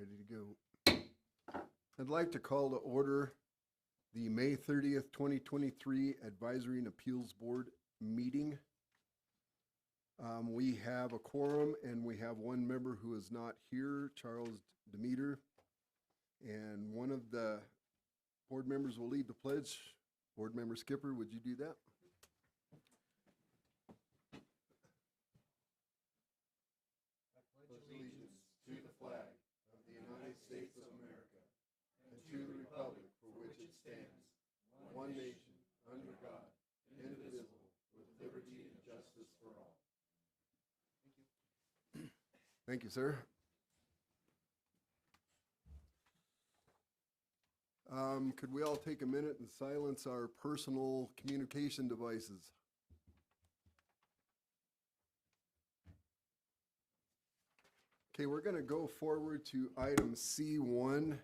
Ready to go. I'd like to call to order the May 30th, 2023 Advisory and Appeals Board meeting. We have a quorum and we have one member who is not here, Charles Demeter. And one of the board members will lead the pledge. Board Member Skipper, would you do that? Allegiance to the flag of the United States of America and to the republic for which it stands, one nation, under God, indivisible, with liberty and justice for all. Thank you. Thank you, sir. Could we all take a minute and silence our personal communication devices? Okay, we're going to go forward to item C1,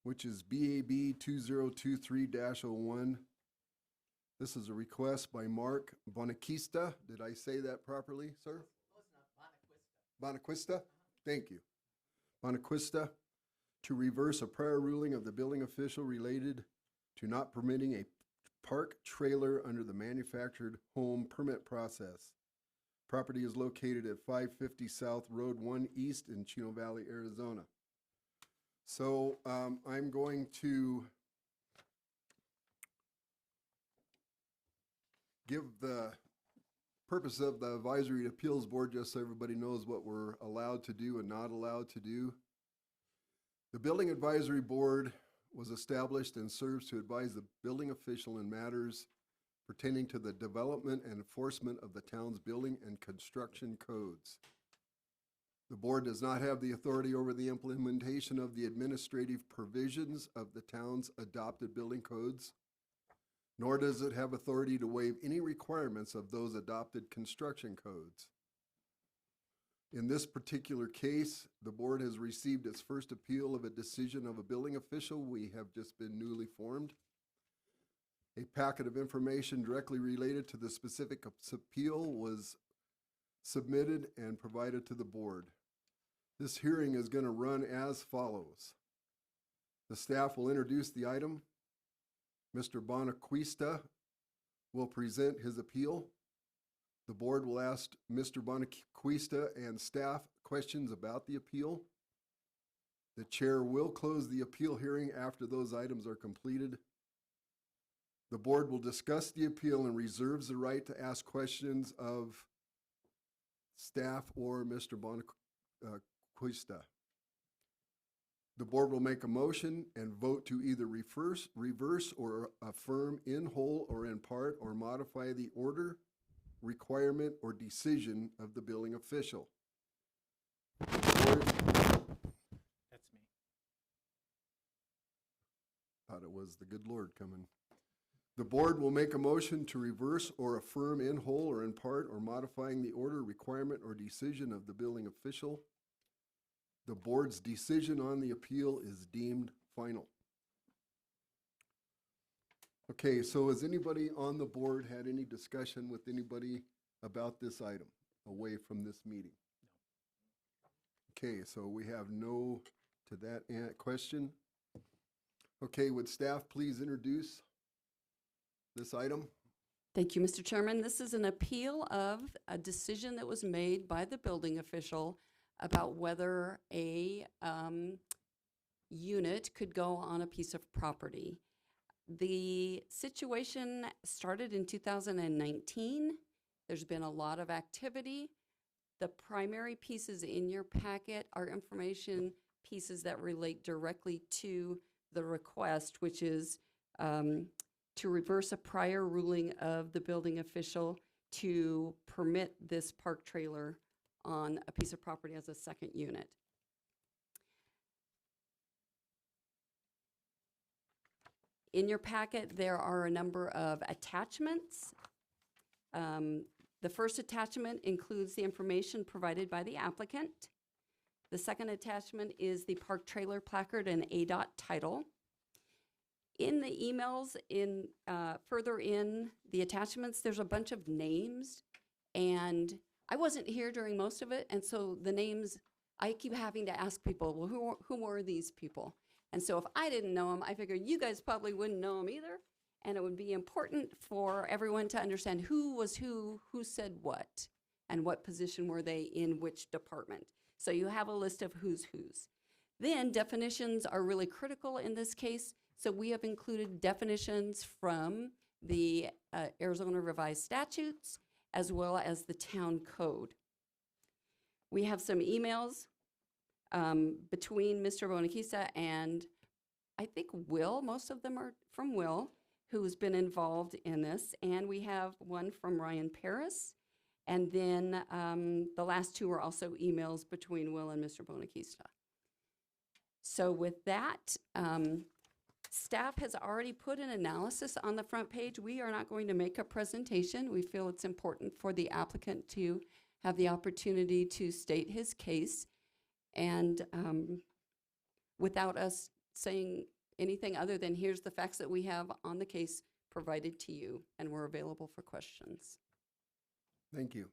which is BAB 2023-01. This is a request by Mark Bonaquista. Did I say that properly, sir? Bonaquista? Thank you. Bonaquista, to reverse a prior ruling of the building official related to not permitting a park trailer under the manufactured home permit process. Property is located at 550 South Road 1 East in Chino Valley, Arizona. So I'm going to give the purpose of the Advisory and Appeals Board just so everybody knows what we're allowed to do and not allowed to do. The Building Advisory Board was established and serves to advise the building official in matters pertaining to the development and enforcement of the town's building and construction codes. The board does not have the authority over the implementation of the administrative provisions of the town's adopted building codes, nor does it have authority to waive any requirements of those adopted construction codes. In this particular case, the board has received its first appeal of a decision of a building official. We have just been newly formed. A packet of information directly related to the specific appeal was submitted and provided to the board. This hearing is going to run as follows. The staff will introduce the item. Mr. Bonaquista will present his appeal. The board will ask Mr. Bonaquista and staff questions about the appeal. The chair will close the appeal hearing after those items are completed. The board will discuss the appeal and reserves the right to ask questions of staff or Mr. Bonaquista. The board will make a motion and vote to either reverse or affirm in whole or in part or modify the order, requirement, or decision of the building official. That's me. Thought it was the good Lord coming. The board will make a motion to reverse or affirm in whole or in part or modifying the order, requirement, or decision of the building official. The board's decision on the appeal is deemed final. Okay, so has anybody on the board had any discussion with anybody about this item away from this meeting? No. Okay, so we have no to that question. Okay, would staff please introduce this item? Thank you, Mr. Chairman. This is an appeal of a decision that was made by the building official about whether a unit could go on a piece of property. The situation started in 2019. There's been a lot of activity. The primary pieces in your packet are information pieces that relate directly to the request, which is to reverse a prior ruling of the building official to permit this park trailer on a piece of property as a second unit. In your packet, there are a number of attachments. The first attachment includes the information provided by the applicant. The second attachment is the park trailer placard and ADOT title. In the emails, further in the attachments, there's a bunch of names, and I wasn't here during most of it, and so the names I keep having to ask people, well, who were these people? And so if I didn't know them, I figured you guys probably wouldn't know them either. And it would be important for everyone to understand who was who said what, and what position were they in which department. So you have a list of who's whose. Then definitions are really critical in this case. So we have included definitions from the Arizona Revised Statutes as well as the town code. We have some emails between Mr. Bonakista and I think Will. Most of them are from Will, who's been involved in this. And we have one from Ryan Paris. And then the last two are also emails between Will and Mr. Bonakista. So with that, staff has already put an analysis on the front page. We are not going to make a presentation. We feel it's important for the applicant to have the opportunity to state his case. And without us saying anything other than here's the facts that we have on the case provided to you, and we're available for questions. Thank you.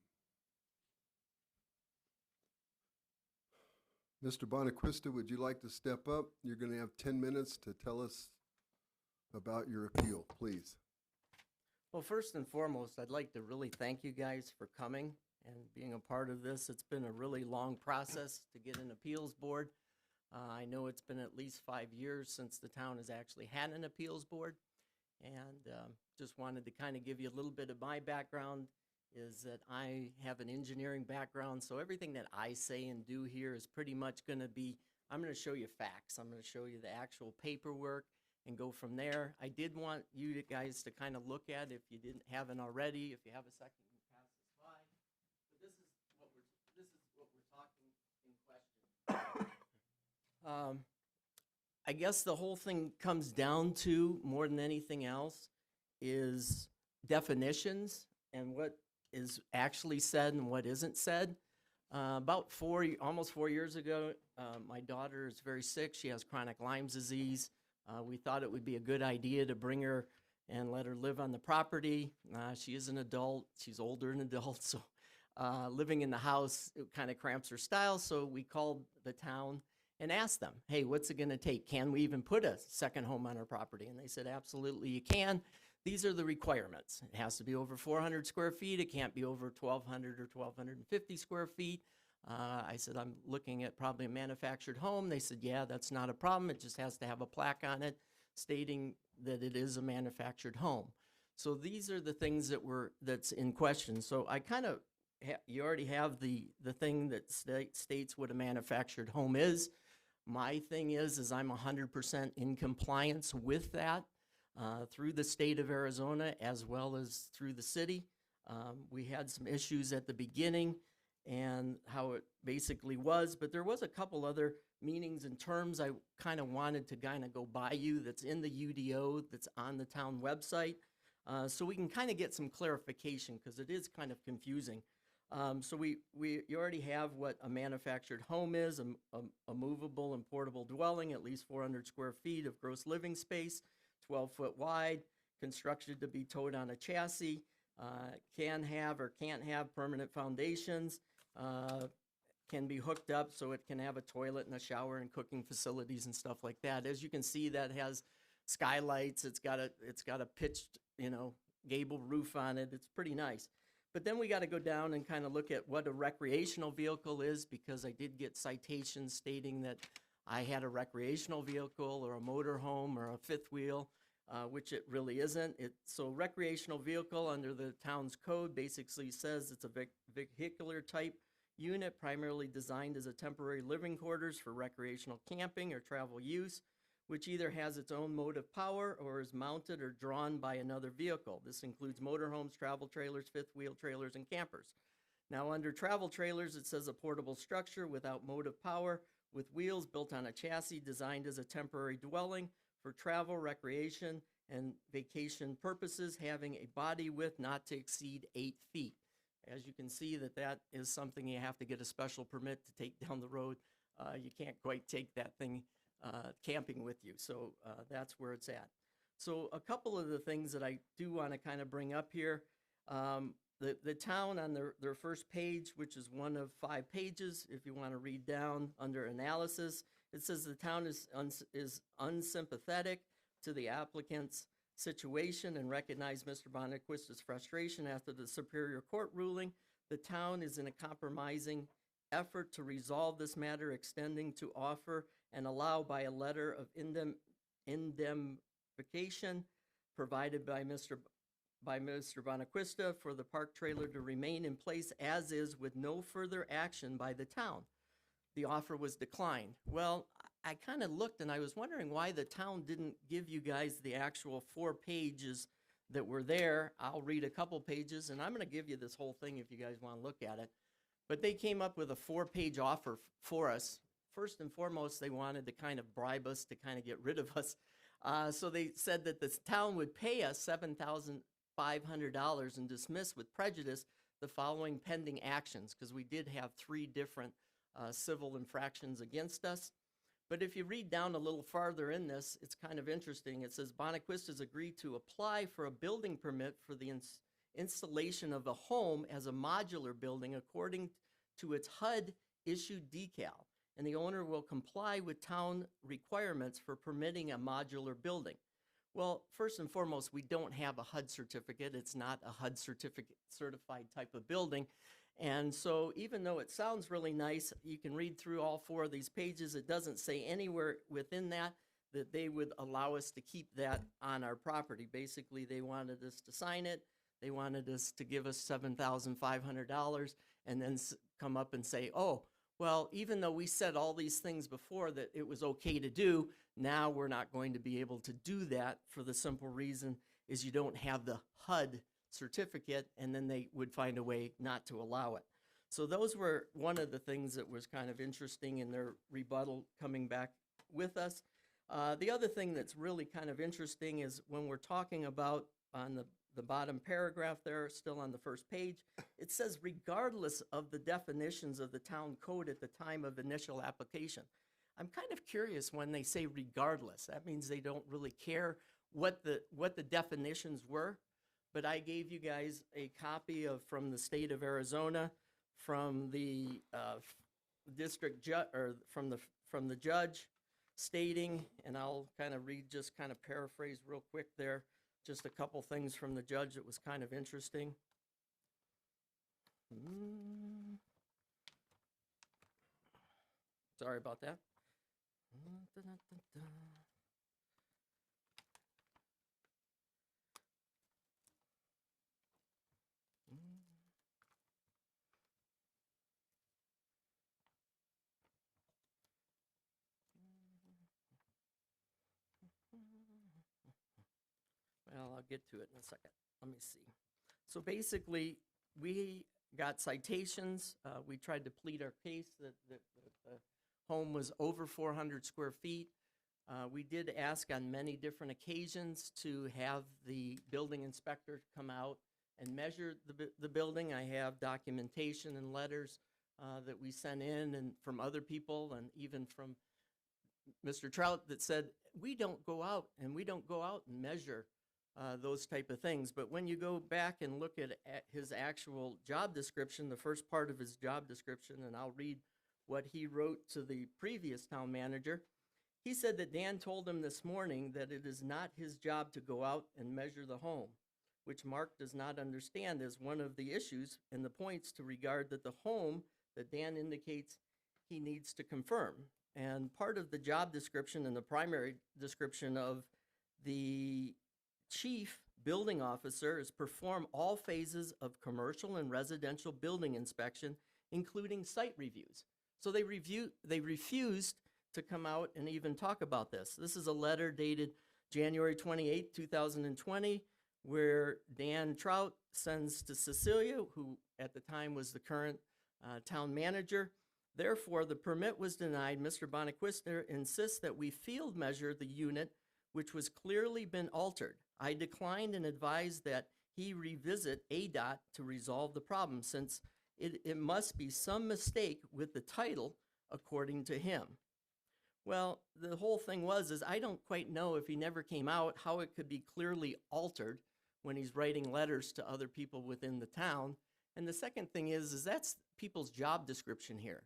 Mr. Bonacquista, would you like to step up? You're going to have 10 minutes to tell us about your appeal, please. Well, first and foremost, I'd like to really thank you guys for coming and being a part of this. It's been a really long process to get an appeals board. I know it's been at least 5 years since the town has actually had an appeals board. And just wanted to kind of give you a little bit of my background is that I have an engineering background. So everything that I say and do here is pretty much going to be, I'm going to show you facts. I'm going to show you the actual paperwork and go from there. I did want you guys to kind of look at, if you haven't already, if you have a second, you can pass this by. But this is what we're talking in question. I guess the whole thing comes down to, more than anything else, is definitions and what is actually said and what isn't said. About almost 4 years ago, my daughter is very sick. She has chronic Lyme disease. We thought it would be a good idea to bring her and let her live on the property. She is an adult. She's older than an adult, so living in the house, it kind of cramps her style. So we called the town and asked them, hey, what's it going to take? Can we even put a second home on our property? And they said, absolutely, you can. These are the requirements. It has to be over 400 square feet. It can't be over 1,200 or 1,250 square feet. I said, I'm looking at probably a manufactured home. They said, yeah, that's not a problem. It just has to have a plaque on it stating that it is a manufactured home. So these are the things that's in question. So I kind of, you already have the thing that states what a manufactured home is. My thing is I'm 100% in compliance with that through the state of Arizona as well as through the city. We had some issues at the beginning and how it basically was, but there was a couple other meanings and terms I kind of wanted to kind of go by you that's in the UDO, that's on the town website, so we can kind of get some clarification because it is kind of confusing. So you already have what a manufactured home is, a movable and portable dwelling, at least 400 square feet of gross living space, 12 foot wide, constructed to be towed on a chassis, can have or can't have permanent foundations, can be hooked up so it can have a toilet and a shower and cooking facilities and stuff like that. As you can see, that has skylights. It's got a pitched, gable roof on it. It's pretty nice. But then we got to go down and kind of look at what a recreational vehicle is, because I did get citations stating that I had a recreational vehicle or a motor home or a fifth wheel, which it really isn't. So recreational vehicle under the town's code basically says it's a vehicular type unit primarily designed as a temporary living quarters for recreational camping or travel use, which either has its own motive power or is mounted or drawn by another vehicle. This includes motorhomes, travel trailers, fifth wheel trailers, and campers. Now under travel trailers, it says a portable structure without motive power with wheels built on a chassis designed as a temporary dwelling for travel, recreation, and vacation purposes, having a body width not to exceed 8 feet. As you can see, that is something you have to get a special permit to take down the road. You can't quite take that thing camping with you. So that's where it's at. So a couple of the things that I do want to kind of bring up here. the town on their first page, which is one of 5 pages, if you want to read down under analysis, it says the town is unsympathetic to the applicant's situation and recognize Mr. Bonaquista's frustration after the Superior Court ruling. The town is in a compromising effort to resolve this matter, extending to offer and allow by a letter of indemnification provided by Mr. Bonaquista for the park trailer to remain in place as is with no further action by the town. The offer was declined. Well, I kind of looked and I was wondering why the town didn't give you guys the actual 4 pages that were there. I'll read a couple pages and I'm going to give you this whole thing if you guys want to look at it. But they came up with a 4-page offer for us. First and foremost, they wanted to kind of bribe us to kind of get rid of us. So they said that the town would pay us $7,500 and dismiss with prejudice the following pending actions, because we did have 3 different civil infractions against us. But if you read down a little farther in this, it's kind of interesting. It says Bonaquista has agreed to apply for a building permit for the installation of a home as a modular building according to its HUD issued decal, and the owner will comply with town requirements for permitting a modular building. Well, first and foremost, we don't have a HUD certificate. It's not a HUD certified type of building. And so even though it sounds really nice, you can read through all 4 of these pages. It doesn't say anywhere within that they would allow us to keep that on our property. Basically, they wanted us to sign it. They wanted us to give us $7,500 and then come up and say, oh, well, even though we said all these things before that it was okay to do, now we're not going to be able to do that for the simple reason is you don't have the HUD certificate, and then they would find a way not to allow it. So those were one of the things that was kind of interesting in their rebuttal coming back with us. The other thing that's really kind of interesting is when we're talking about on the bottom paragraph there, still on the first page, it says regardless of the definitions of the town code at the time of initial application. I'm kind of curious when they say regardless. That means they don't really care what the definitions were. But I gave you guys a copy of from the state of Arizona, from the district judge, or from the judge, stating, and I'll kind of read, just kind of paraphrase real quick there, just a couple things from the judge that was kind of interesting. Sorry about that. Well, I'll get to it in a second. Let me see. So basically, we got citations. We tried to plead our case that the home was over 400 square feet. We did ask on many different occasions to have the building inspector come out and measure the building. I have documentation and letters that we sent in and from other people and even from Mr. Trout that said, we don't go out and measure those type of things. But when you go back and look at his actual job description, the first part of his job description, and I'll read what he wrote to the previous town manager. He said that Dan told him this morning that it is not his job to go out and measure the home, which Mark does not understand as one of the issues and the points to regard that the home that Dan indicates he needs to confirm. And part of the job description and the primary description of the chief building officer is perform all phases of commercial and residential building inspection, including site reviews. So they refused to come out and even talk about this. This is a letter dated January 28, 2020, where Dan Trout sends to Cecilia, who at the time was the current town manager. Therefore, the permit was denied. Mr. Bonaquista insists that we field measure the unit, which was clearly been altered. I declined and advised that he revisit ADOT to resolve the problem, since it must be some mistake with the title, according to him. Well, the whole thing is I don't quite know, if he never came out, how it could be clearly altered when he's writing letters to other people within the town. And the second thing is that's people's job description here.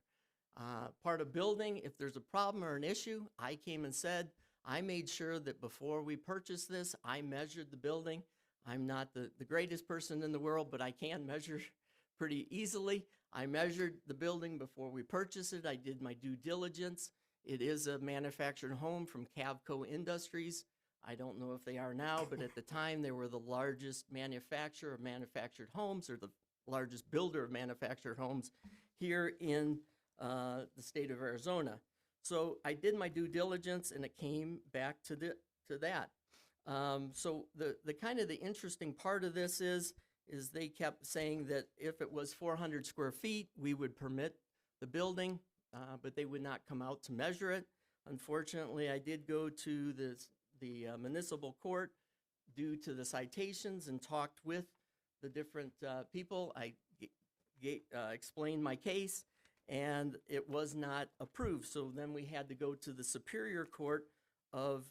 Part of building, if there's a problem or an issue, I came and said, I made sure that before we purchased this, I measured the building. I'm not the greatest person in the world, but I can measure pretty easily. I measured the building before we purchased it. I did my due diligence. It is a manufactured home from Cavco Industries. I don't know if they are now, but at the time they were the largest manufacturer of manufactured homes, or the largest builder of manufactured homes here in the state of Arizona. So I did my due diligence, and it came back to that. So the kind of the interesting part of this is they kept saying that if it was 400 square feet, we would permit the building, but they would not come out to measure it. Unfortunately, I did go to the municipal court due to the citations and talked with the different people. I explained my case, and it was not approved. So then we had to go to the Superior Court of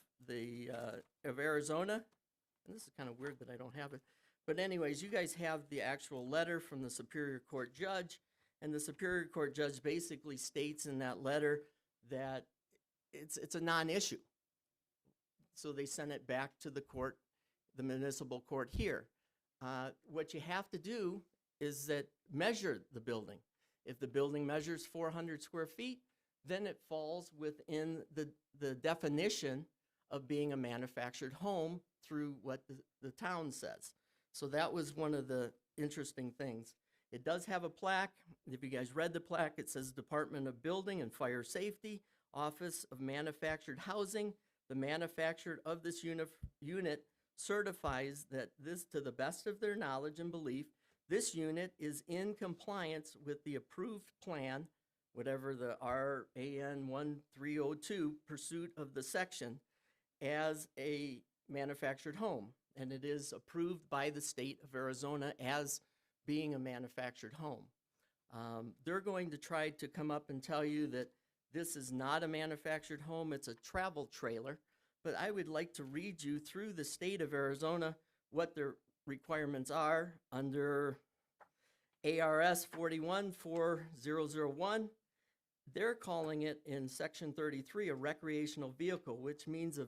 Arizona. And this is kind of weird that I don't have it. But anyways, you guys have the actual letter from the Superior Court judge, and the Superior Court judge basically states in that letter that it's a non-issue. So they sent it back to the court, the municipal court here. What you have to do is that measure the building. If the building measures 400 square feet, then it falls within the definition of being a manufactured home through what the town says. So that was one of the interesting things. It does have a plaque. If you guys read the plaque, it says Department of Building and Fire Safety, Office of Manufactured Housing. The manufacturer of this unit certifies that this, to the best of their knowledge and belief, this unit is in compliance with the approved plan, whatever the RAN 1302 pursuit of the section, as a manufactured home. And it is approved by the state of Arizona as being a manufactured home. They're going to try to come up and tell you that this is not a manufactured home, it's a travel trailer. But I would like to read you through the state of Arizona what their requirements are under ARS 414001. They're calling it in section 33 a recreational vehicle, which means a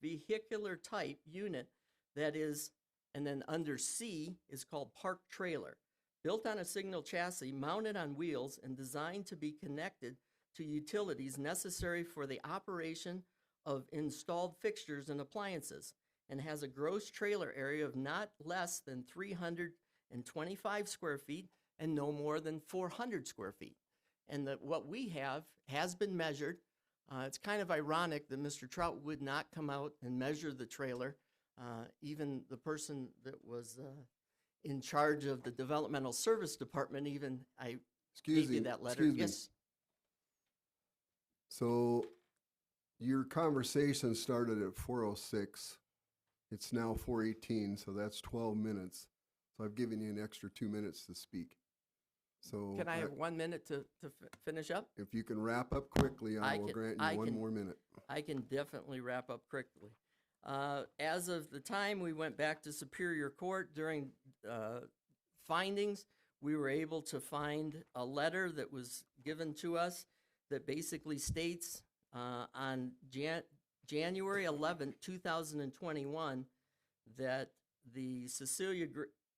vehicular type unit that is, and then under C is called park trailer, built on a signal chassis, mounted on wheels, and designed to be connected to utilities necessary for the operation of installed fixtures and appliances, and has a gross trailer area of not less than 325 square feet and no more than 400 square feet. And what we have has been measured. It's kind of ironic that Mr. Trout would not come out and measure the trailer. Even the person that was in charge of the developmental service department, even I gave you that letter. Excuse me. Yes. So your conversation started at 4:06. It's now 4:18, so that's 12 minutes. So I've given you an extra 2 minutes to speak. So Can I have 1 minute to finish up? if you can wrap up quickly, I will grant you one more minute. I can definitely wrap up quickly. As of the time we went back to Superior Court during findings, we were able to find a letter that was given to us that basically states on January 11th, 2021, that the Cecilia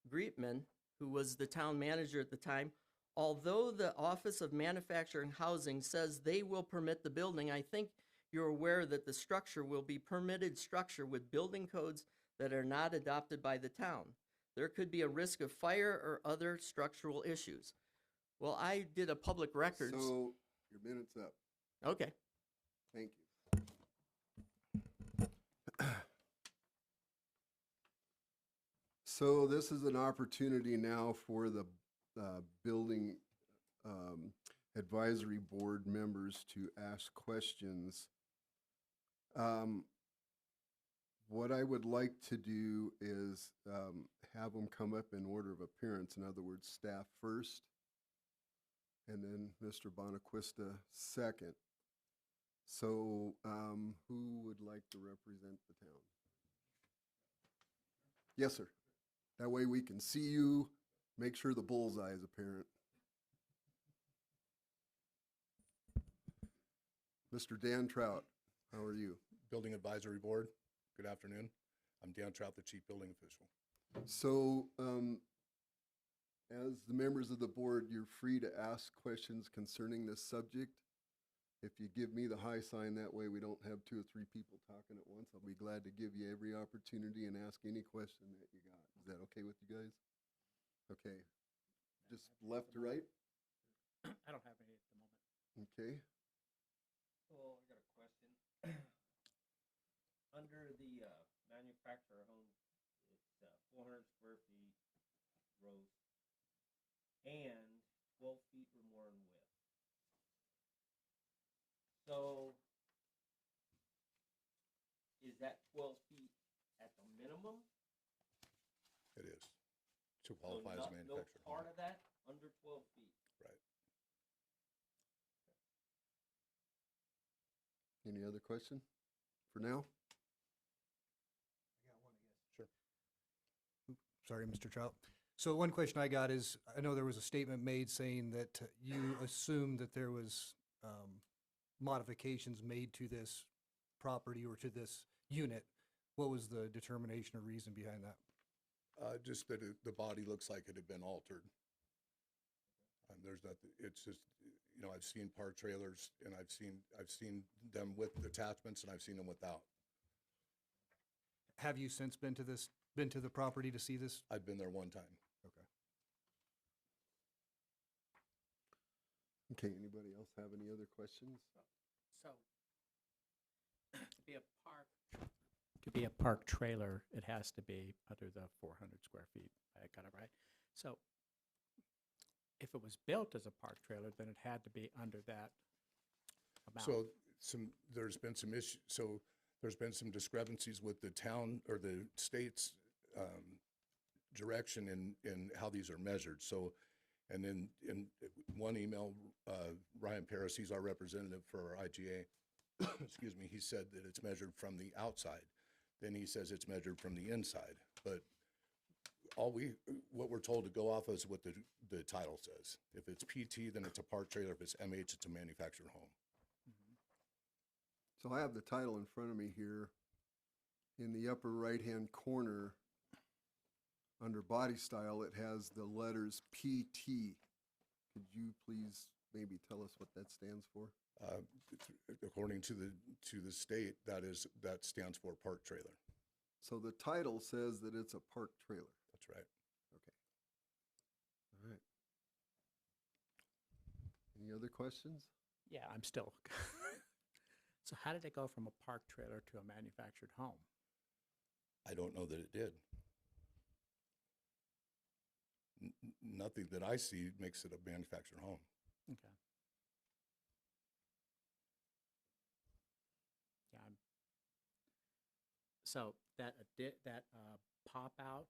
Greetman, who was the town manager at the time, although the Office of Manufacturing Housing says they will permit the building, I think you're aware that the structure will be permitted structure with building codes that are not adopted by the town. There could be a risk of fire or other structural issues. Well, I did a public records. So your minute's up. Okay. Thank you. So this is an opportunity now for the Building Advisory Board members to ask questions. What I would like to do is have them come up in order of appearance. In other words, staff first, and then Mr. Bonaquista second. So who would like to represent the town? Yes, sir. That way we can see you, make sure the bullseye is apparent. Mr. Dan Trout, how are you? Building Advisory Board, good afternoon. I'm Dan Trout, the Chief Building Official. So, as the members of the board, you're free to ask questions concerning this subject. If you give me the high sign, that way we don't have 2 or 3 people talking at once. I'll be glad to give you every opportunity and ask any question that you got. Is that okay with you guys? Okay. Just left to right? I don't have any at the moment. Okay. Well, I got a question. Under the manufacturer home, it's 400 square feet gross and 12 feet or more in width. So, is that 12 feet at the minimum? It is, to So qualify as a no manufactured part home. of that under 12 feet? Right. Any other question for now? I got one, I guess. Sure. Sorry, Mr. Trout. So one question I got is, I know there was a statement made saying that you assumed that there was modifications made to this property or to this unit. What was the determination or reason behind that? Just that the body looks like it had been altered. There's nothing, it's just, you know, I've seen park trailers and I've seen them with attachments and I've seen them without. Have you since been to the property to see this? I've been there one time. Okay. Okay, anybody else have any other questions? So, to be a park trailer, it has to be under the 400 square feet. I got it right. So, if it was built as a park trailer, then it had to be under that amount. So there's been some issues, so there's been some discrepancies with the town or the state's direction in how these are measured. So, and then in one email, Ryan Paris, he's our representative for our IGA, excuse me, he said that it's measured from the outside. Then he says it's measured from the inside. But what we're told to go off is what the title says. If it's PT, then it's a park trailer. If it's MH, it's a manufactured home. So I have the title in front of me here. In the upper right-hand corner, under body style, it has the letters PT. Could you please maybe tell us what that stands for? According to the state, that stands for park trailer. So the title says that it's a park trailer. That's right. Okay. All right. Any other questions? Yeah, I'm still. So how did it go from a park trailer to a manufactured home? I don't know that it did. Nothing that I see makes it a manufactured home. Okay. Yeah. So that pop out,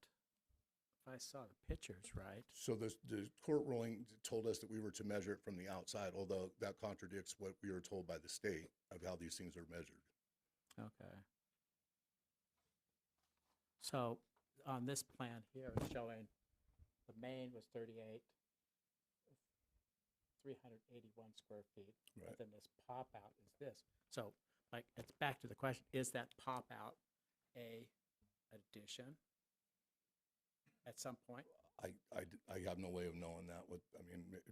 if I saw the pictures right. So the court ruling told us that we were to measure it from the outside, although that contradicts what we were told by the state of how these things are measured. Okay. So on this plan here, it's showing the main was 38, 381 square feet. Right. But then this pop out is this. So like, it's back to the question, is that pop out a addition at some point? I have no way of knowing that.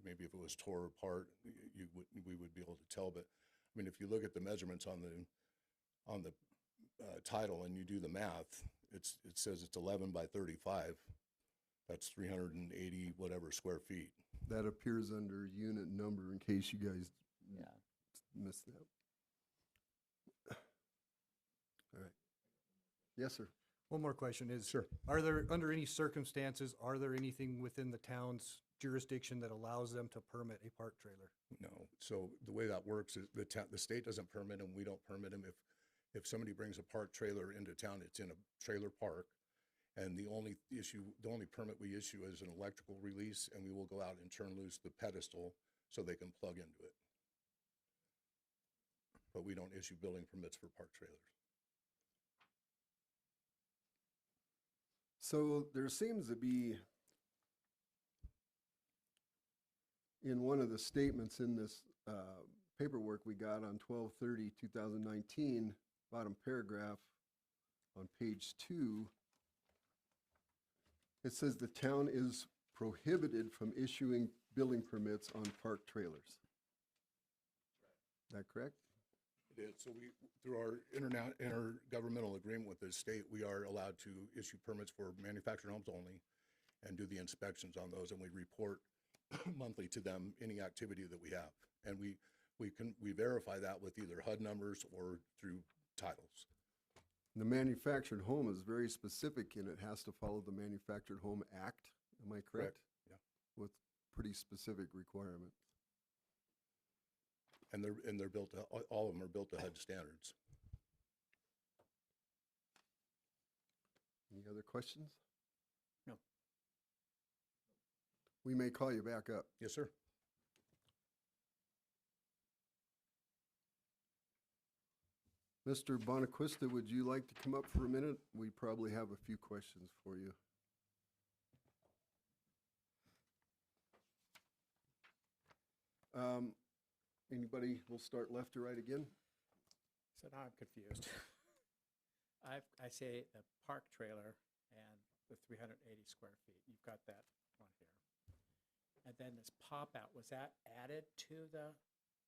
Maybe if it was tore apart, we would be able to tell. But I mean, if you look at the measurements on the title and you do the math, it says it's 11 by 35. That's 380 whatever square feet. That appears under unit number in case you guys Yeah. missed that. All right. Yes, sir. One more question is, Sure. Are there, under any circumstances, are there anything within the town's jurisdiction that allows them to permit a park trailer? No. So the way that works is the state doesn't permit them. We don't permit them. If somebody brings a park trailer into town, it's in a trailer park. And the only permit we issue is an electrical release, and we will go out and turn loose the pedestal so they can plug into it. But we don't issue building permits for park trailers. So there seems to be, in one of the statements in this paperwork we got on 12/30/2019, bottom paragraph on page 2, it says the town is prohibited from issuing building permits on park trailers. Is that correct? It is. So we, through our intergovernmental agreement with the state, we are allowed to issue permits for manufactured homes only and do the inspections on those, and we report monthly to them any activity that we have. And we verify that with either HUD numbers or through titles. The manufactured home is very specific and it has to follow the Manufactured Home Act, am I correct? Yeah. With pretty specific requirements. And they're built to, all of them are built to HUD standards. Any other questions? No. We may call you back up. Yes, sir. Mr. Bonaquista, would you like to come up for a minute? We probably have a few questions for you. Anybody, we'll start left to right again? So now I'm confused. I say the park trailer and the 380 square feet. You've got that one here. And then this pop-out, was that added to the,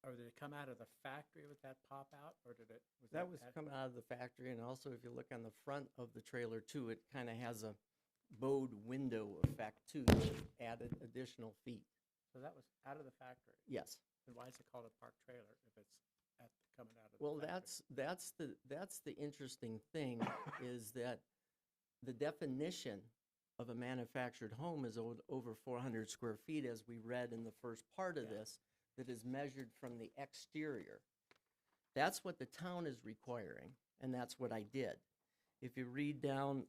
or did it come out of the factory with that pop-out, or did it? That was add- coming out of the factory, and also if you look on the front of the trailer too, it kind of has a bowed window effect too, that added additional feet. So that was out of the factory. Yes. Then why is it called a park trailer if it's coming out of the Well, factory? that's the interesting thing is that the definition of a manufactured home is over 400 square feet, as we read in the first part of this, that is measured from the exterior. That's what the town is requiring, and that's what I did. If you read down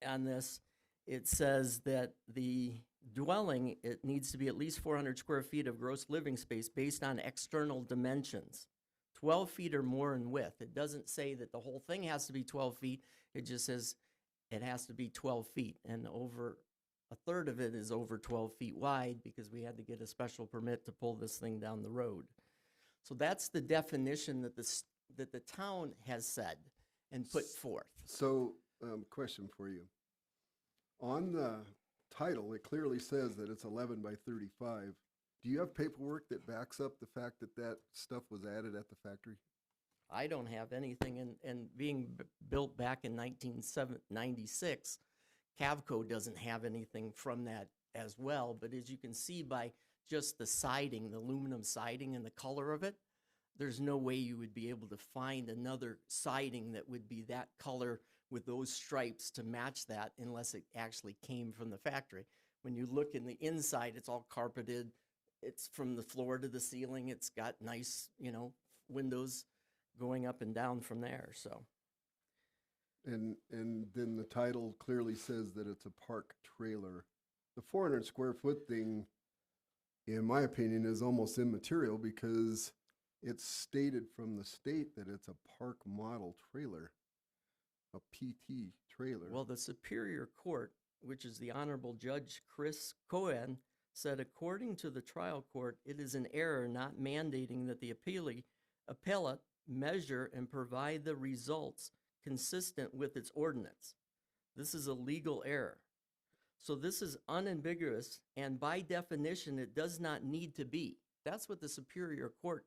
on this, it says that the dwelling, it needs to be at least 400 square feet of gross living space based on external dimensions, 12 feet or more in width. It doesn't say that the whole thing has to be 12 feet. It just says it has to be 12 feet, and over a third of it is over 12 feet wide because we had to get a special permit to pull this thing down the road. So that's the definition that the town has said and put forth. So, question for you. On the title, it clearly says that it's 11 by 35. Do you have paperwork that backs up the fact that that stuff was added at the factory? I don't have anything, and being built back in 1996, Cavco doesn't have anything from that as well. But as you can see by just the siding, the aluminum siding and the color of it, there's no way you would be able to find another siding that would be that color with those stripes to match that unless it actually came from the factory. When you look in the inside, it's all carpeted. It's from the floor to the ceiling. It's got nice, windows going up and down from there, so. And then the title clearly says that it's a park trailer. The 400 square foot thing, in my opinion, is almost immaterial because it's stated from the state that it's a park model trailer, a PT trailer. Well, the Superior Court, which is the Honorable Judge Chris Cohen, said according to the trial court, it is an error not mandating that the appellate measure and provide the results consistent with its ordinance. This is a legal error. So this is unambiguous, and by definition, it does not need to be. That's what the Superior Court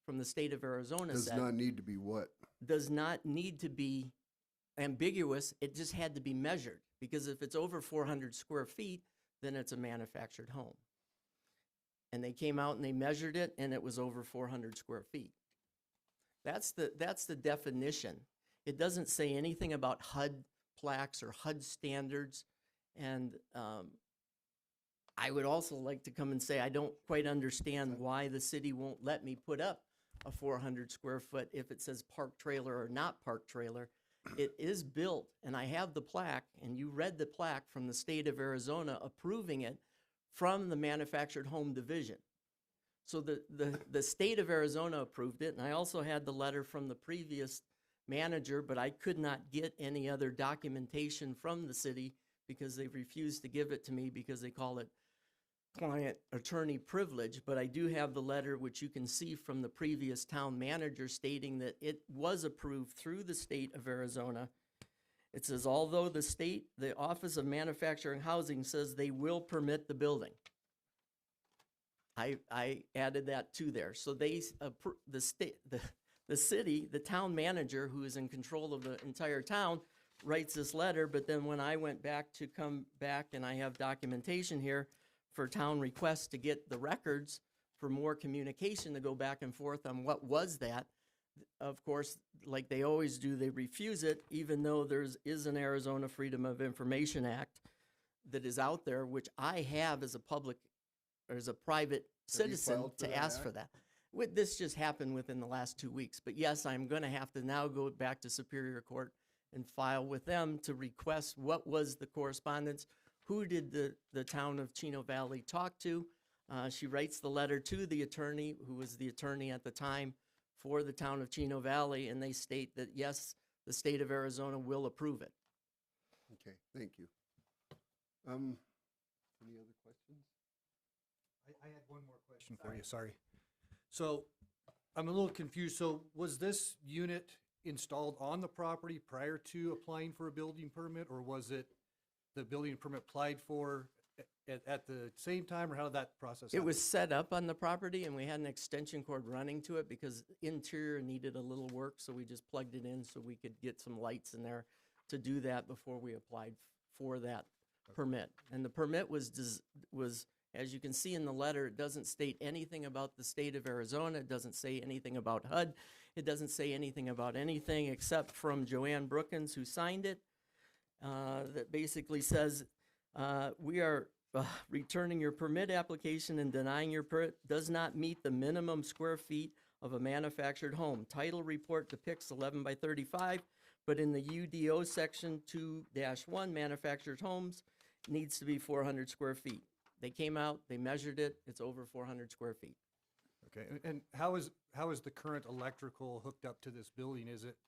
from the state of Arizona Does said. not need to be what? Does not need to be ambiguous. It just had to be measured, because if it's over 400 square feet, then it's a manufactured home. And they came out and they measured it, and it was over 400 square feet. That's the definition. It doesn't say anything about HUD plaques or HUD standards. And I would also like to come and say I don't quite understand why the city won't let me put up a 400 square foot if it says park trailer or not park trailer. It is built, and I have the plaque, and you read the plaque from the state of Arizona approving it from the manufactured home division. So the state of Arizona approved it, and I also had the letter from the previous manager, but I could not get any other documentation from the city because they refused to give it to me because they call it client attorney privilege. But I do have the letter, which you can see from the previous town manager, stating that it was approved through the state of Arizona. It says, although the Office of Manufacturing Housing says they will permit the building. I added that to there. So the city, the town manager, who is in control of the entire town, writes this letter. But then when I went back to come back, and I have documentation here for town requests to get the records for more communication to go back and forth on what was that, of course, like they always do, they refuse it, even though is an Arizona Freedom of Information Act that is out there, which I have as a private Have you citizen filed for to that ask act? for that. This just happened within the last 2 weeks. But yes, I'm going to have to now go back to Superior Court and file with them to request what was the correspondence, who did the town of Chino Valley talk to. She writes the letter to the attorney, who was the attorney at the time for the town of Chino Valley, and they state that, yes, the state of Arizona will approve it. Okay, thank you. Any other questions? I had one more question for you, sorry. So I'm a little confused. So was this unit installed on the property prior to applying for a building permit, or was it the building permit applied for at the same time, or how did that process It happen? was set up on the property, and we had an extension cord running to it because interior needed a little work, so we just plugged it in so we could get some lights in there to do that before we applied for that permit. And the permit was, as you can see in the letter, it doesn't state anything about the state of Arizona. It doesn't say anything about HUD. It doesn't say anything about anything except from Joanne Brookins, who signed it, that basically says, we are returning your permit application and denying your permit does not meet the minimum square feet of a manufactured home. Title report depicts 11 by 35, but in the UDO section 2-1, manufactured homes needs to be 400 square feet. They came out, they measured it, it's over 400 square feet. Okay, and how is the current electrical hooked up to this building? Is it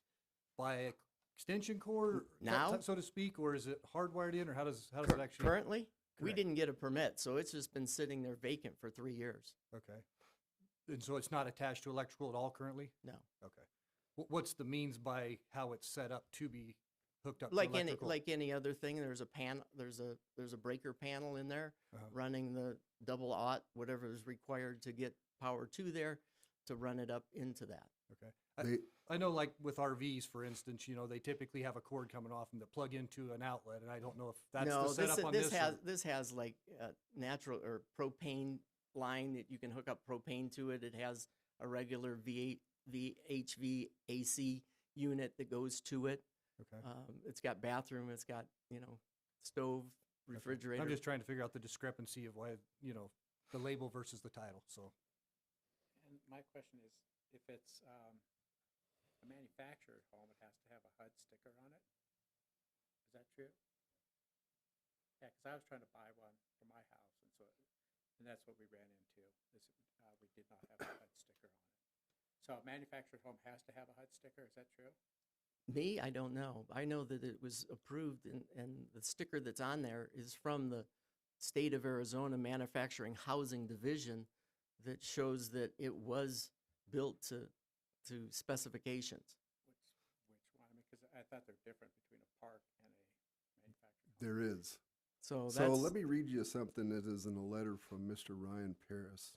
by extension cord, Now? so to speak, or is it hardwired in, or how does it actually? Currently, we Correct. didn't get a permit, so it's just been sitting there vacant for 3 years. Okay. And so it's not attached to electrical at all currently? No. Okay. What's the means by how it's set up to be hooked up to Like electrical? any other thing, there's a breaker panel in there Uh-huh. running the double aught, whatever is required to get power to there to run it up into that. Okay. They, I know, like with RVs, for instance, they typically have a cord coming off them that plug into an outlet, and I don't know if that's No, the setup on this. this has like natural or propane line that you can hook up propane to it. It has a regular HVAC unit that goes to it. Okay. It's got bathroom, it's got, stove, refrigerator. I'm just trying to figure out the discrepancy of why, the label versus the title, so. And my question is, if it's a manufactured home, it has to have a HUD sticker on it? Is that true? Yeah, because I was trying to buy one for my house, and that's what we ran into, is we did not have a HUD sticker on it. So a manufactured home has to have a HUD sticker, is that true? Me, I don't know. I know that it was approved, and the sticker that's on there is from the State of Arizona Manufacturing Housing Division that shows that it was built to specifications. Which one? I mean, because I thought they're different between a park and a manufactured home. there is. So So that's, let me read you something that is in a letter from Mr. Ryan Paris.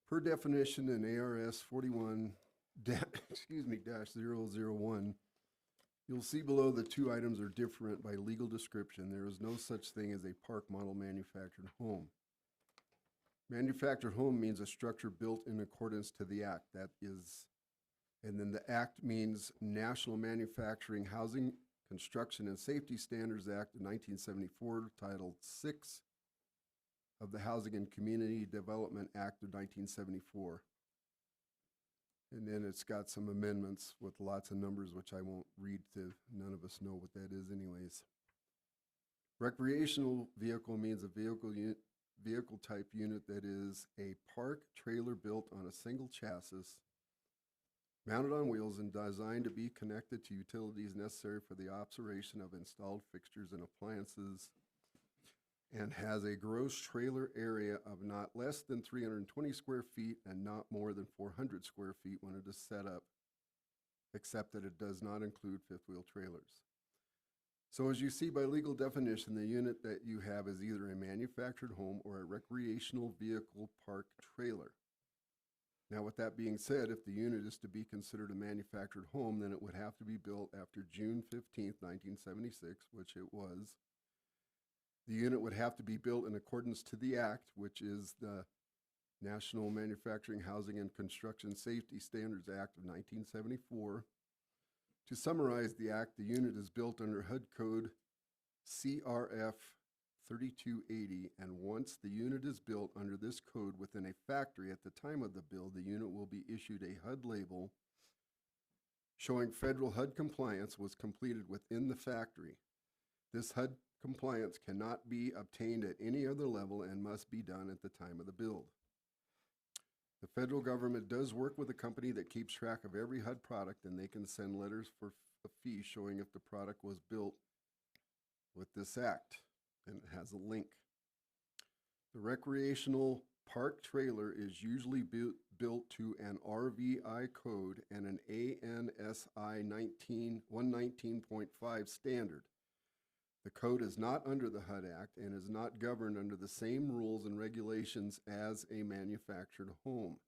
Per definition in ARS 41 -001, you'll see below the two items are different by legal description. There is no such thing as a park model manufactured home. Manufactured home means a structure built in accordance to the act. That is, and then the act means National Manufacturing Housing Construction and Safety Standards Act of 1974, Title VI of the Housing and Community Development Act of 1974. And then it's got some amendments with lots of numbers, which I won't read to, none of us know what that is anyways. Recreational vehicle means a vehicle vehicle type unit that is a park trailer built on a single chassis, mounted on wheels and designed to be connected to utilities necessary for the operation of installed fixtures and appliances, and has a gross trailer area of not less than 320 square feet and not more than 400 square feet when it is set up, except that it does not include fifth wheel trailers. So as you see by legal definition, the unit that you have is either a manufactured home or a recreational vehicle park trailer. Now, with that being said, if the unit is to be considered a manufactured home, then it would have to be built after June 15th, 1976, which it was. The unit would have to be built in accordance to the Act, which is the National Manufacturing, Housing, and Construction Safety Standards Act of 1974. To summarize the Act, the unit is built under HUD Code CRF 3280, and once the unit is built under this code within a factory at the time of the build, the unit will be issued a HUD label showing federal HUD compliance was completed within the factory. This HUD compliance cannot be obtained at any other level and must be done at the time of the build. The federal government does work with a company that keeps track of every HUD product, and they can send letters for a fee showing if the product was built with this act, and it has a link. The recreational park trailer is usually built to an RVI code and an ANSI 119.5 standard. The code is not under the HUD Act and is not governed under the same rules and regulations as a manufactured home.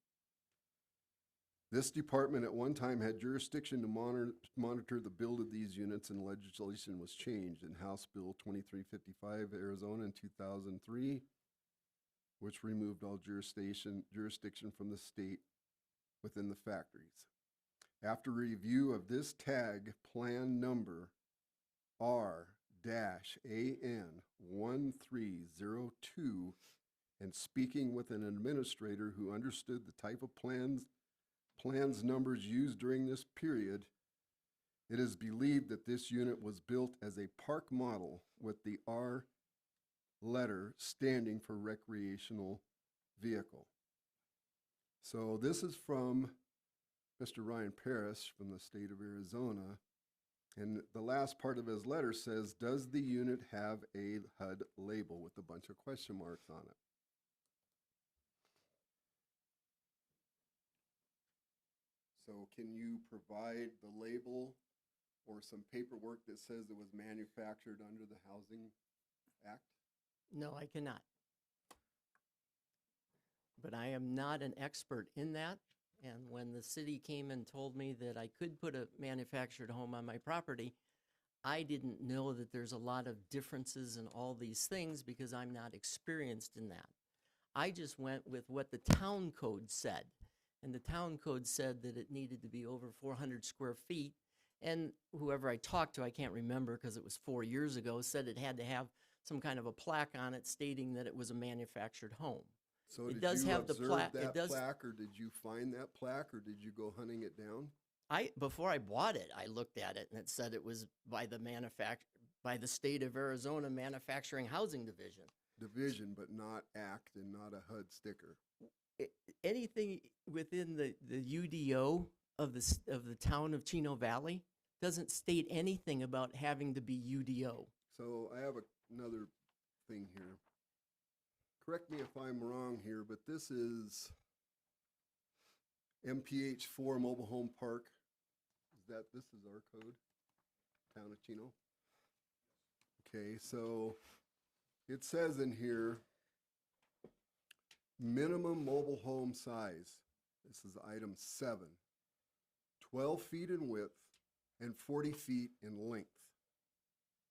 This department at one time had jurisdiction to monitor the build of these units, and legislation was changed in House Bill 2355, Arizona in 2003, which removed all jurisdiction from the state within the factories. After review of this tag plan number R-AN1302 and speaking with an administrator who understood the type of plans numbers used during this period, it is believed that this unit was built as a park model with the R letter standing for recreational vehicle. So this is from Mr. Ryan Parrish from the state of Arizona. And the last part of his letter says, does the unit have a HUD label with a bunch of question marks on it? So can you provide the label or some paperwork that says it was manufactured under the Housing Act? No, I cannot. But I am not an expert in that. And when the city came and told me that I could put a manufactured home on my property, I didn't know that there's a lot of differences in all these things because I'm not experienced in that. I just went with what the town code said. And the town code said that it needed to be over 400 square feet. And whoever I talked to, I can't remember because it was 4 years ago, said it had to have some kind of a plaque on it stating that it was a manufactured home. So It did does you have the observe plaque- that it does- plaque, or did you find that plaque, or did you go hunting it down? Before I bought it, I looked at it and it said it was by the state of Arizona Manufacturing Housing Division. Division, but not Act and not a HUD sticker. Anything within the UDO of the town of Chino Valley doesn't state anything about having to be UDO. So I have another thing here. Correct me if I'm wrong here, but this is MPH4 Mobile Home Park. This is our code, Town of Chino? Okay, so it says in here, minimum mobile home size. This is item 7. 12 feet in width and 40 feet in length.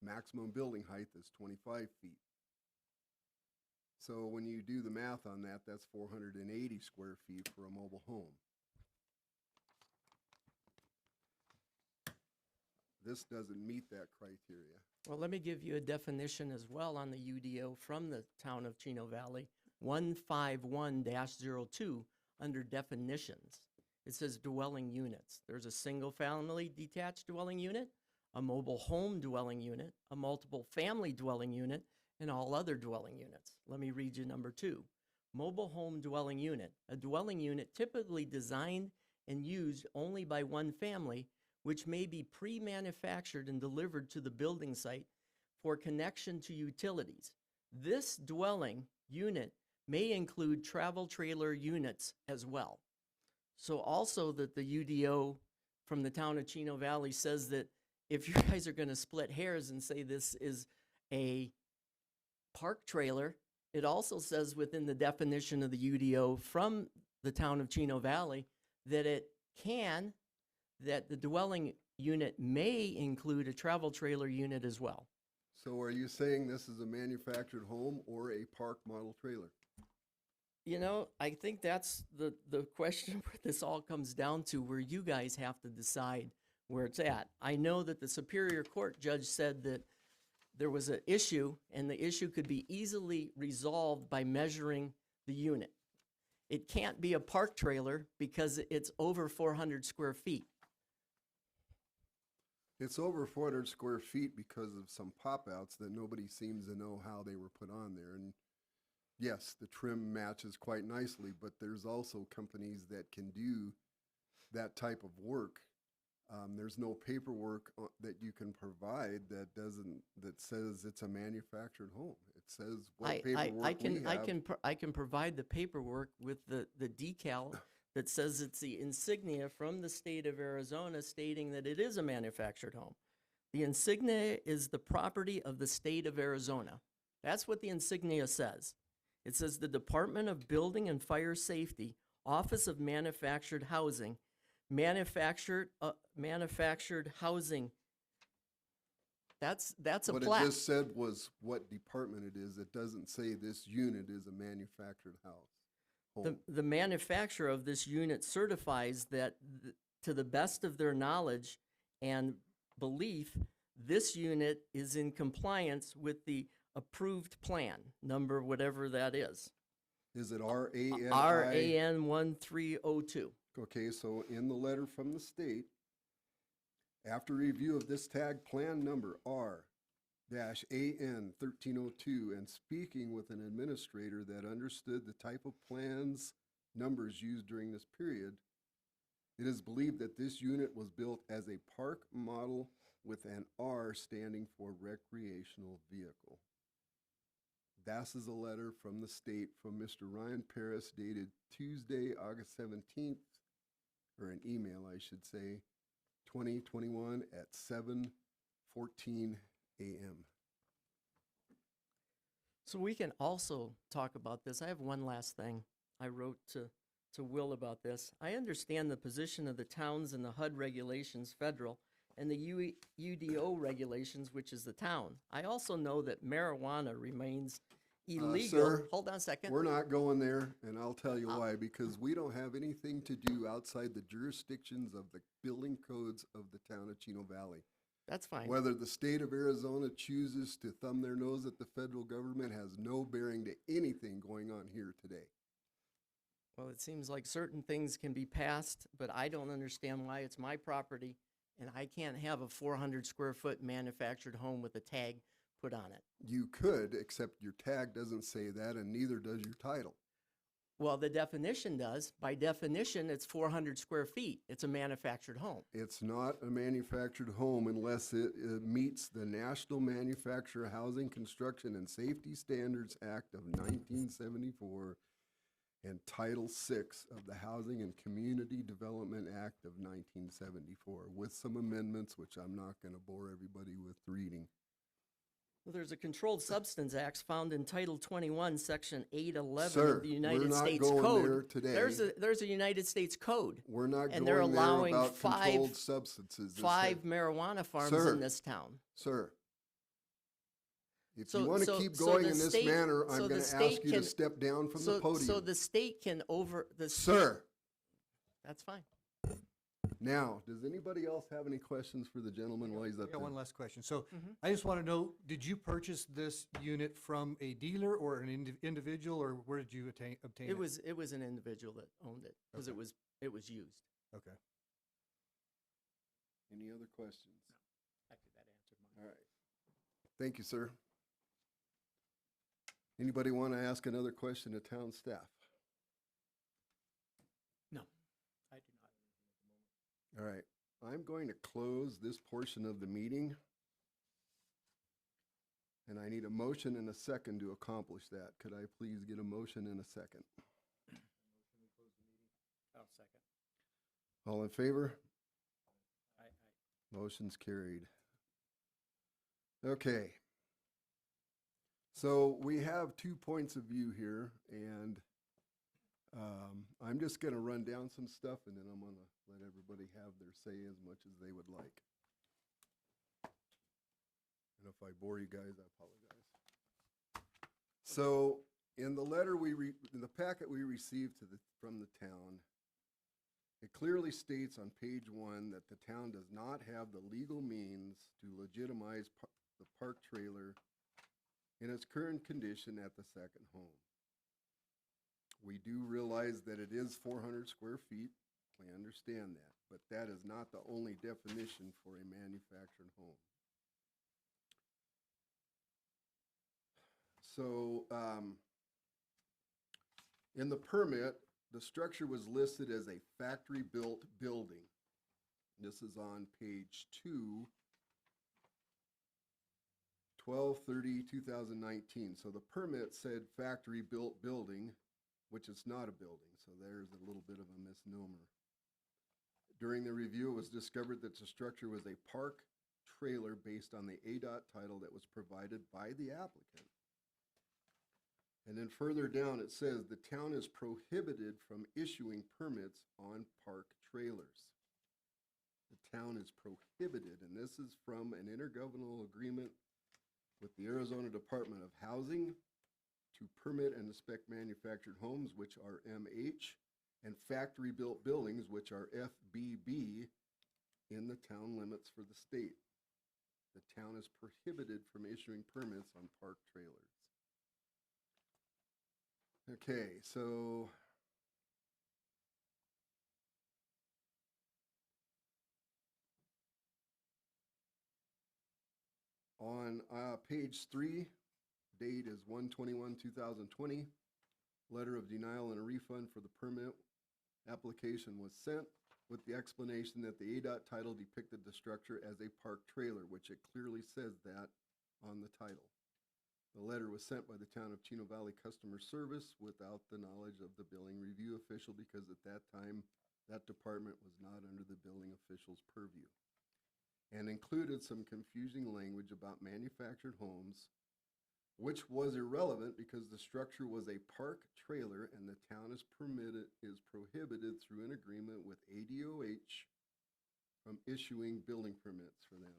Maximum building height is 25 feet. So when you do the math on that, that's 480 square feet for a mobile home. This doesn't meet that criteria. Well, let me give you a definition as well on the UDO from the town of Chino Valley, 151-02, under definitions. It says dwelling units. There's a single-family detached dwelling unit, a mobile home dwelling unit, a multiple family dwelling unit, and all other dwelling units. Let me read you number 2. Mobile home dwelling unit. A dwelling unit typically designed and used only by one family, which may be pre-manufactured and delivered to the building site for connection to utilities. This dwelling unit may include travel trailer units as well. So also that the UDO from the town of Chino Valley says that if you guys are going to split hairs and say this is a park trailer, it also says within the definition of the UDO from the town of Chino Valley that that the dwelling unit may include a travel trailer unit as well. So are you saying this is a manufactured home or a park model trailer? You know, I think that's the question where this all comes down to, where you guys have to decide where it's at. I know that the Superior Court judge said that there was an issue, and the issue could be easily resolved by measuring the unit. It can't be a park trailer because it's over 400 square feet. It's over 400 square feet because of some pop-outs that nobody seems to know how they were put on there. And yes, the trim matches quite nicely, but there's also companies that can do that type of work. There's no paperwork that you can provide that says it's a manufactured home. It says what paperwork we have. I can provide the paperwork with the decal that says it's the insignia from the state of Arizona stating that it is a manufactured home. The insignia is the property of the state of Arizona. That's what the insignia says. It says the Department of Building and Fire Safety, Office of Manufactured Housing, manufactured housing. That's a What plaque. it just said was what department it is. It doesn't say this unit is a manufactured home. The manufacturer of this unit certifies that, to the best of their knowledge and belief, this unit is in compliance with the approved plan, number whatever that is. Is it RANI? RAN 1302. Okay, so in the letter from the state, after review of this tag plan number R-AN 1302 and speaking with an administrator that understood the type of plans numbers used during this period, it is believed that this unit was built as a park model with an R standing for recreational vehicle. This is a letter from the state from Mr. Ryan Paris dated Tuesday, August 17th, or an email, I should say, 2021 at 7:14 a.m. So we can also talk about this. I have one last thing I wrote to Will about this. I understand the position of the towns and the HUD regulations, federal, and the UDO regulations, which is the town. I also know that marijuana remains illegal. Sir, hold on a second. We're not going there, and I'll tell you why. Because we don't have anything to do outside the jurisdictions of the building codes of the town of Chino Valley. That's fine. Whether the state of Arizona chooses to thumb their nose at the federal government has no bearing to anything going on here today. Well, it seems like certain things can be passed, but I don't understand why it's my property and I can't have a 400 square foot manufactured home with a tag put on it. You could, except your tag doesn't say that, and neither does your title. Well, the definition does. By definition, it's 400 square feet. It's a manufactured home. It's not a manufactured home unless it meets the National Manufactured Housing Construction and Safety Standards Act of 1974 and Title VI of the Housing and Community Development Act of 1974, with some amendments, which I'm not going to bore everybody with reading. Well, there's a Controlled Substance Act found in Title 21, Section 811 Sir, of the United we're not States going Code. there today. There's a United States Code. We're not And going they're there allowing about five- controlled substances. This Five marijuana farms Sir. in this town. Sir, if So- you want to so- keep so going the in this state- manner, so I'm the going to state ask you can- to step down from the So podium. the state can Sir, That's fine. now, does anybody else have any questions for the gentleman while he's I up got there? one last question. So Mhm. I just want to know, did you purchase this unit from a dealer or an individual, or where did you obtain it? It was an individual that owned it because Okay. it was used. Okay. Any other questions? Actually, that answered mine. All right. Thank you, sir. Anybody want to ask another question to town staff? No, I do not. All right, I'm going to close this portion of the meeting. And I need a motion and a second to accomplish that. Could I please get a motion and a second? I'll second. All in favor? I Motion's carried. Okay. So we have 2 points of view here, and I'm just going to run down some stuff, and then I'm going to let everybody have their say as much as they would like. And if I bore you guys, I apologize. So in the letter in the packet we received from the town, it clearly states on page 1 that the town does not have the legal means to legitimize the park trailer in its current condition at the second home. We do realize that it is 400 square feet. We understand that, but that is not the only definition for a manufactured home. So in the permit, the structure was listed as a factory-built building. This is on page 2, 12/30/2019. So the permit said factory-built building, which is not a building. So there's a little bit of a misnomer. During the review, it was discovered that the structure was a park trailer based on the ADOT title that was provided by the applicant. And then further down, it says the town is prohibited from issuing permits on park trailers. The town is prohibited, and this is from an intergovernmental agreement with the Arizona Department of Housing to permit and inspect manufactured homes, which are MH, and factory-built buildings, which are FBB, in the town limits for the state. The town is prohibited from issuing permits on park trailers. Okay, so on page 3, date is 1/21/2020. Letter of denial and a refund for the permit application was sent with the explanation that the ADOT title depicted the structure as a park trailer, which it clearly says that on the title. The letter was sent by the town of Chino Valley Customer Service without the knowledge of the billing review official, because at that time, that department was not under the billing official's purview, and included some confusing language about manufactured homes, which was irrelevant because the structure was a park trailer and the town is prohibited through an agreement with ADOH from issuing building permits for them.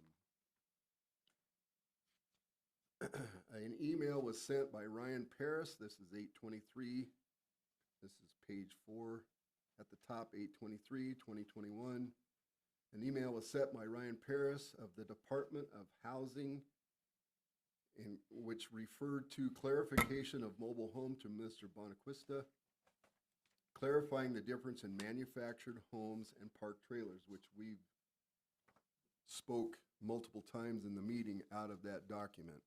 An email was sent by Ryan Paris. This is 8/23. This is page 4 at the top, 8/23/2021. An email was sent by Ryan Paris of the Department of Housing, in which referred to clarification of mobile home to Mr. Bonaquista, clarifying the difference in manufactured homes and park trailers, which we spoke multiple times in the meeting out of that document.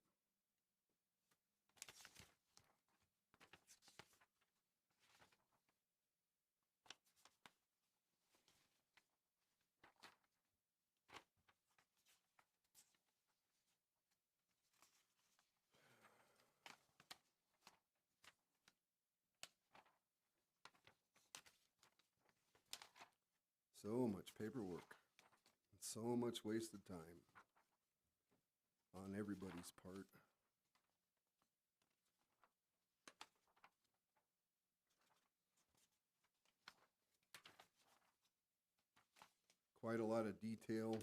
So much paperwork, so much wasted time on everybody's part. Quite a lot of detail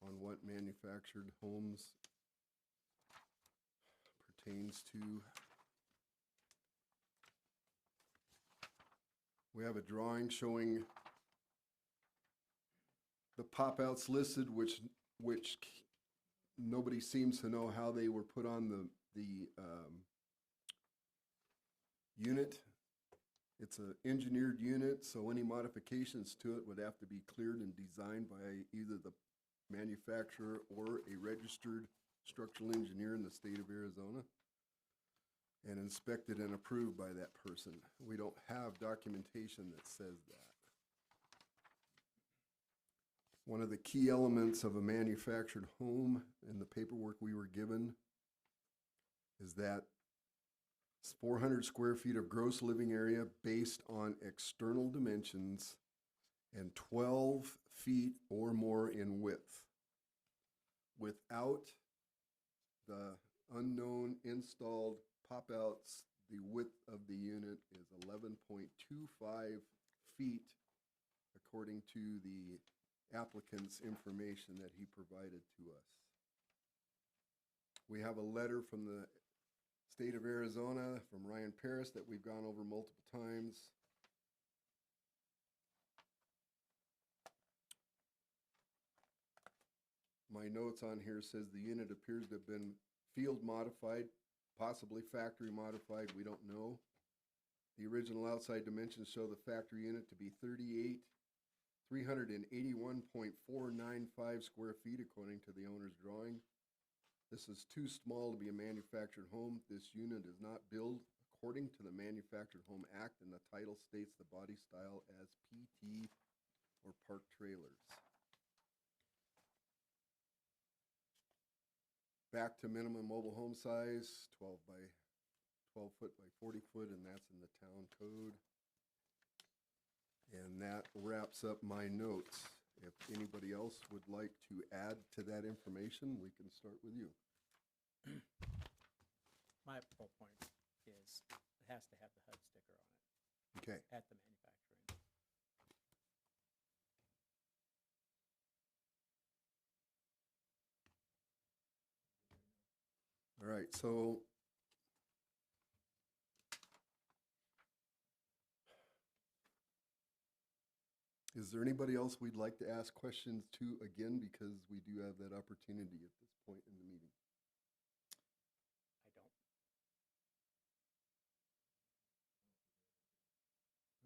on what manufactured homes pertains to. We have a drawing showing the pop-outs listed, which nobody seems to know how they were put on the unit. It's an engineered unit, so any modifications to it would have to be cleared and designed by either the manufacturer or a registered structural engineer in the state of Arizona. and inspected and approved by that person. We don't have documentation that says that. One of the key elements of a manufactured home in the paperwork we were given is that it's 400 square feet of gross living area based on external dimensions and 12 feet or more in width. Without the unknown installed pop-outs, the width of the unit is 11.25 feet according to the applicant's information that he provided to us. We have a letter from the state of Arizona, from Ryan Paris, that we've gone over multiple times. My notes on here says the unit appears to have been field modified, possibly factory modified, we don't know. The original outside dimensions show the factory unit to be 381.495 square feet according to the owner's drawing. This is too small to be a manufactured home. This unit is not built according to the Manufactured Home Act, and the title states the body style as PT or park trailers. Back to minimum mobile home size, 12 foot by 40 foot, and that's in the town code. And that wraps up my notes. If anybody else would like to add to that information, we can start with you. My whole point is it has to have the HUD sticker on it Okay. at the manufacturing. All right, so is there anybody else we'd like to ask questions to again, because we do have that opportunity at this point in the meeting? I don't.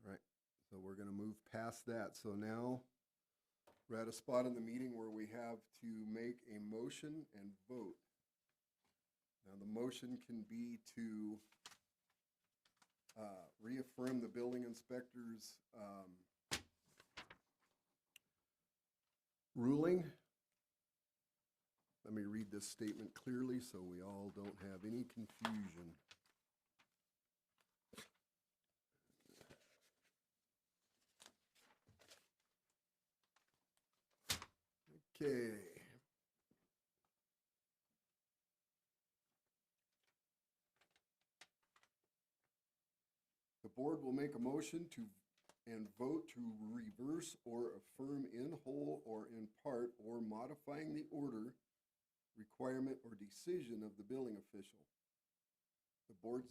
All right, so we're gonna move past that. So now we're at a spot in the meeting where we have to make a motion and vote. Now, the motion can be to reaffirm the building inspector's ruling. Let me read this statement clearly so we all don't have any confusion. Okay. The board will make a motion to and vote to reverse or affirm in whole or in part or modifying the order, requirement, or decision of the building official. The board's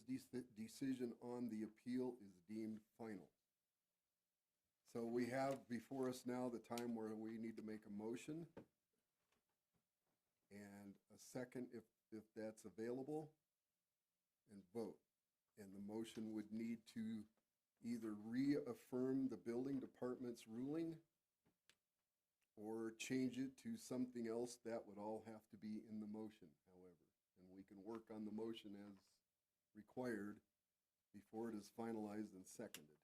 decision on the appeal is deemed final. So we have before us now the time where we need to make a motion and a second if that's available, and vote. And the motion would need to either reaffirm the building department's ruling or change it to something else. That would all have to be in the motion, however. And we can work on the motion as required before it is finalized and seconded.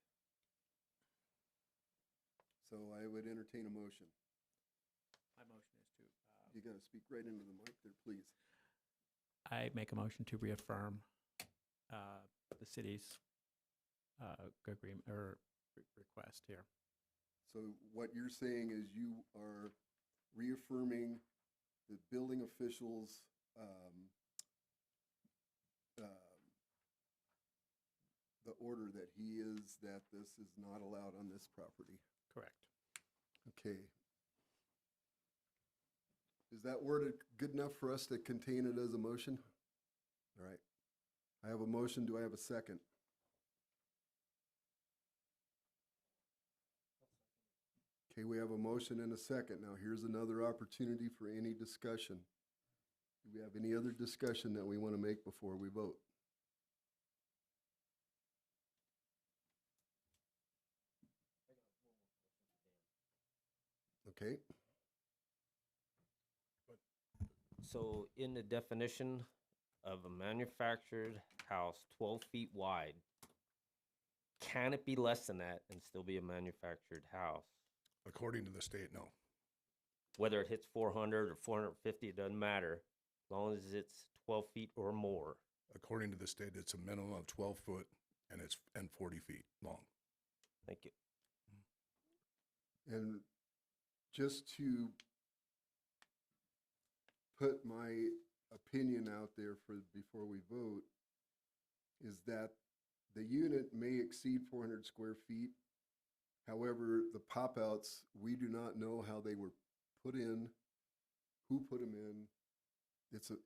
So I would entertain a motion. My motion is to, You gotta speak right into the mic there, please. I make a motion to reaffirm the city's agreement or request here. So what you're saying is you are reaffirming the building official's the order that he is, that this is not allowed on this property. Correct. Okay. Is that worded good enough for us to contain it as a motion? All right. I have a motion. Do I have a second? Okay, we have a motion and a second. Now, here's another opportunity for any discussion. Do we have any other discussion that we want to make before we vote? Okay, So in the definition of a manufactured house 12 feet wide, can it be less than that and still be a manufactured house? According to the state, no. Whether it hits 400 or 450, it doesn't matter, as long as it's 12 feet or more. According to the state, it's a minimum of 12 foot and 40 feet long. Thank you. And just to put my opinion out there before we vote, is that the unit may exceed 400 square feet. However, the pop-outs, we do not know how they were put in, who put them in.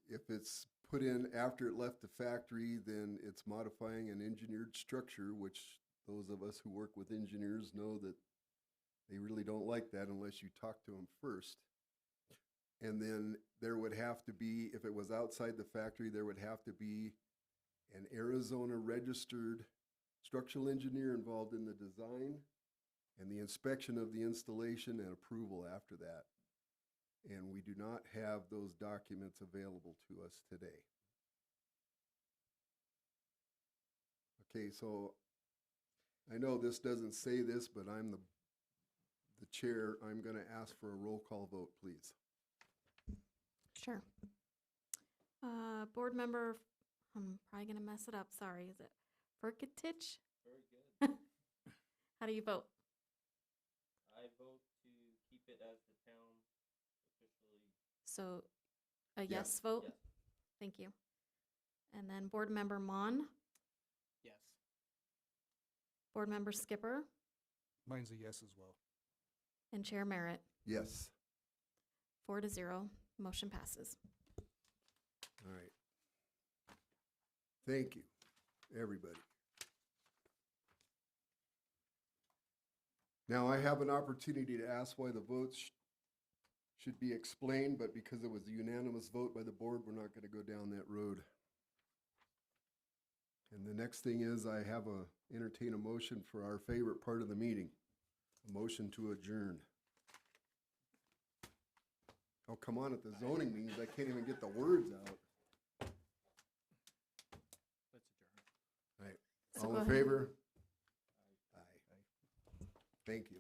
If it's put in after it left the factory, then it's modifying an engineered structure, which those of us who work with engineers know that they really don't like that unless you talk to them first. And then there would have to be, if it was outside the factory, there would have to be an Arizona registered structural engineer involved in the design and the inspection of the installation and approval after that. And we do not have those documents available to us today. Okay, so I know this doesn't say this, but I'm the chair. I'm going to ask for a roll call vote, please. Sure. Board member, I'm probably gonna mess it up, sorry, is it Furkitich? Very good. How do you vote? I vote to keep it as the town officially. So, a Yes. yes vote? Yes. Thank you. And then board member Mon, Yes. board member Skipper, Mine's a yes as well. and Chair Merritt. Yes. 4-0, motion passes. All right. Thank you, everybody. Now, I have an opportunity to ask why the votes should be explained, but because it was a unanimous vote by the board, we're not going to go down that road. And the next thing is I have entertain a motion for our favorite part of the meeting, a motion to adjourn. Oh, come on, at the zoning meetings, I can't even get the words out. Let's adjourn. All right, So all go in ahead. favor? Aye. Thank you.